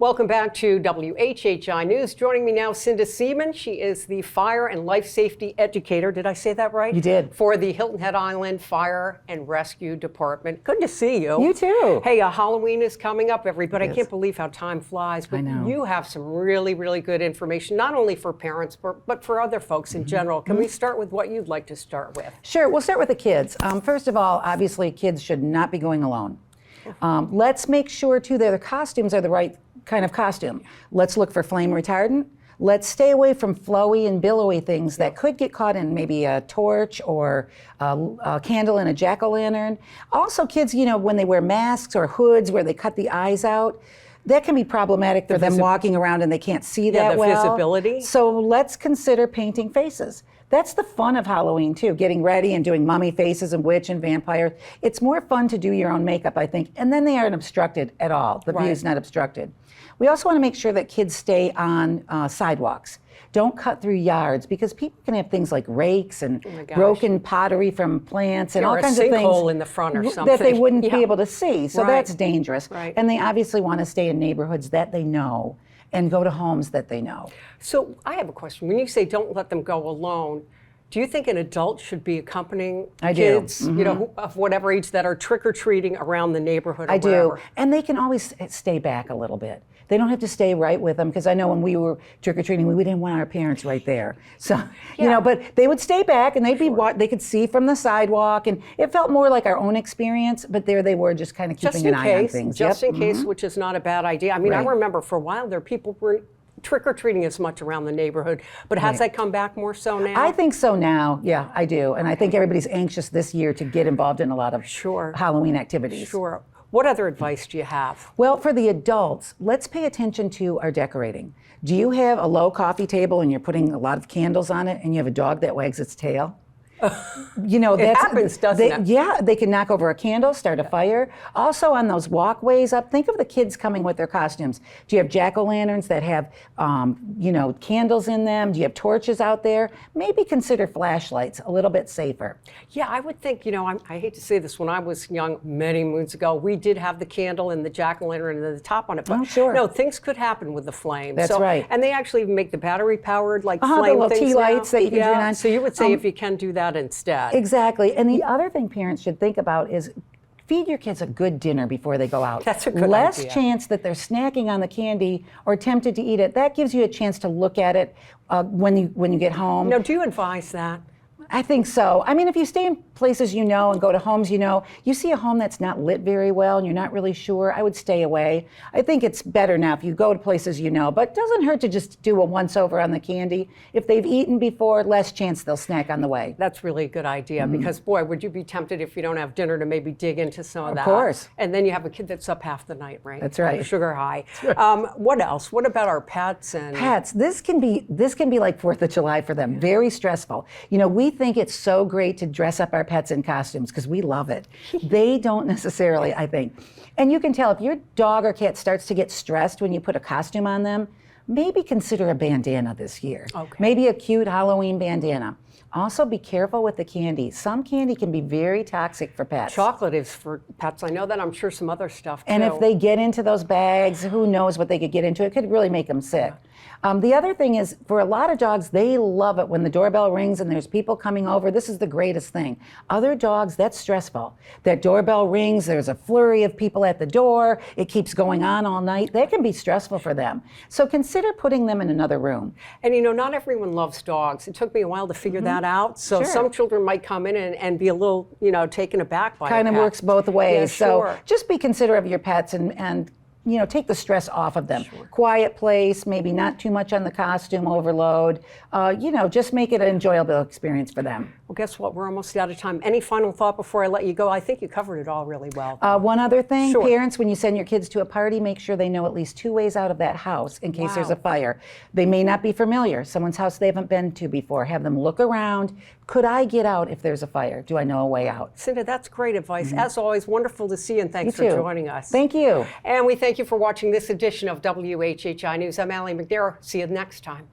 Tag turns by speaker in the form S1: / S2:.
S1: Welcome back to WHHI News. Joining me now, Cinda Seamon. She is the Fire and Life Safety Educator. Did I say that right?
S2: You did.
S1: For the Hilton Head Island Fire and Rescue Department. Good to see you.
S2: You too.
S1: Hey, Halloween is coming up, everybody. I
S2: It
S1: can't
S2: is.
S1: believe how time flies. But
S2: I know.
S1: you have some really, really good information, not only for parents, but for other folks in general. Can we start with what you'd like to start with?
S2: Sure, we'll start with the kids. First of all, obviously kids should not be going alone. Let's make sure too that their costumes are the right kind of costume. Let's look for flame retardant. Let's stay away from flowy and billowy things that could get caught in maybe a torch or a candle in a jack-o'-lantern. Also kids, you know, when they wear masks or hoods where they cut the eyes out, that can be problematic for them walking around and they can't see that well.
S1: The visibility.
S2: So let's consider painting faces. That's the fun of Halloween too, getting ready and doing mummy faces and witch and vampire. It's more fun to do your own makeup, I think, and then they aren't obstructed at all. The view is not obstructed. We also want to make sure that kids stay on sidewalks. Don't cut through yards because people can have things like rakes and broken pottery from plants and all kinds of things.
S1: Or a sinkhole in the front or something.
S2: That they wouldn't be able to see. So that's dangerous.
S1: Right.
S2: And they obviously want to stay in neighborhoods that they know and go to homes that they know.
S1: So I have a question. When you say don't let them go alone, do you think an adult should be accompanying kids, you know, of whatever age that are trick-or-treating around the neighborhood or wherever?
S2: Do. And they can always stay back a little bit. They don't have to stay right with them because I know when we were trick-or-treating, we didn't want our parents right there. So, you know, but they would stay back and they'd be they could see from the sidewalk and it felt more like our own experience, but there they were just kind of keeping an eye on things.
S1: Just in case, which is not a bad idea. I mean, I remember for a while there people were trick-or-treating as much around the neighborhood, but has that come back more so now?
S2: I think so now, yeah, I do. And I think everybody's anxious this year to get involved in a lot of Halloween activities.
S1: Sure. What other advice do you have?
S2: Well, for the adults, let's pay attention to our decorating. Do you have a low coffee table and you're putting a lot of candles on it and you have a dog that wags its tail? You know,
S1: it happens, doesn't it?
S2: Yeah, they can knock over a candle, start a fire. Also on those walkways up, think of the kids coming with their costumes. Do you have jack-o'-lanterns that have, you know, candles in them? Do you have torches out there? Maybe consider flashlights, a little bit safer.
S1: Yeah, I would think, you know, I hate to say this, when I was young many moons ago, we did have the candle and the jack-o'-lantern and the top on it. But no, things could happen with the flame.
S2: That's right.
S1: And they actually make the battery-powered, like, flame
S2: the little
S1: things
S2: tea lights that you can turn on.
S1: So you would say if you can do that instead.
S2: Exactly. And the other thing parents should think about is feed your kids a good dinner before they go out.
S1: That's a good
S2: Less
S1: idea.
S2: chance that they're snacking on the candy or tempted to eat it. That gives you a chance to look at it when you get home.
S1: Now, do you advise that?
S2: I think so. I mean, if you stay in places you know and go to homes you know, you see a home that's not lit very well and you're not really sure, I would stay away. I think it's better now if you go to places you know, but it doesn't hurt to just do a once-over on the candy. If they've eaten before, less chance they'll snack on the way.
S1: That's really a good idea because, boy, would you be tempted if you don't have dinner to maybe dig into some of that?
S2: Of course.
S1: And then you have a kid that's up half the night, right?
S2: That's right.
S1: Sugar high. What else? What about our pets? And
S2: pets, this can be like 4th of July for them, very stressful. You know, we think it's so great to dress up our pets in costumes because we love it. They don't necessarily, I think. And you can tell if your dog or cat starts to get stressed when you put a costume on them, maybe consider a bandana this year. Okay. Maybe a cute Halloween bandana. Also be careful with the candy. Some candy can be very toxic for pets.
S1: Chocolate is for pets. I know that. I'm sure some other stuff too.
S2: And if they get into those bags, who knows what they could get into. It could really make them sick. The other thing is, for a lot of dogs, they love it when the doorbell rings and there's people coming over. This is the greatest thing. Other dogs, that's stressful. That doorbell rings, there's a flurry of people at the door, it keeps going on all night. That can be stressful for them. So consider putting them in another room.
S1: And you know, not everyone loves dogs. It took me a while to figure that out. So some children might come in and be a little, you know, taken aback by it.
S2: Kind of works both ways.
S1: Yeah,
S2: so just be considerate of your pets and you know, take the stress off of them. Quiet place, maybe not too much on the costume overload. You know, just make it an enjoyable experience for them.
S1: Well, guess what? We're almost out of time. Any final thought before I let you go? I think you covered it all really well.
S2: One other thing, parents, when you send your kids to a party, make sure they know at least 2 ways out of that house in case there's a fire. They may not be familiar. Someone's house they haven't been to before. Have them look around. Could I get out if there's a fire? Do I know a way out?
S1: Cinda, that's great advice. As always, wonderful to see you, and thanks for joining us.
S2: Thank you.
S1: And we thank you for watching this edition of WHHI News. I'm Allie McNair. See you next time.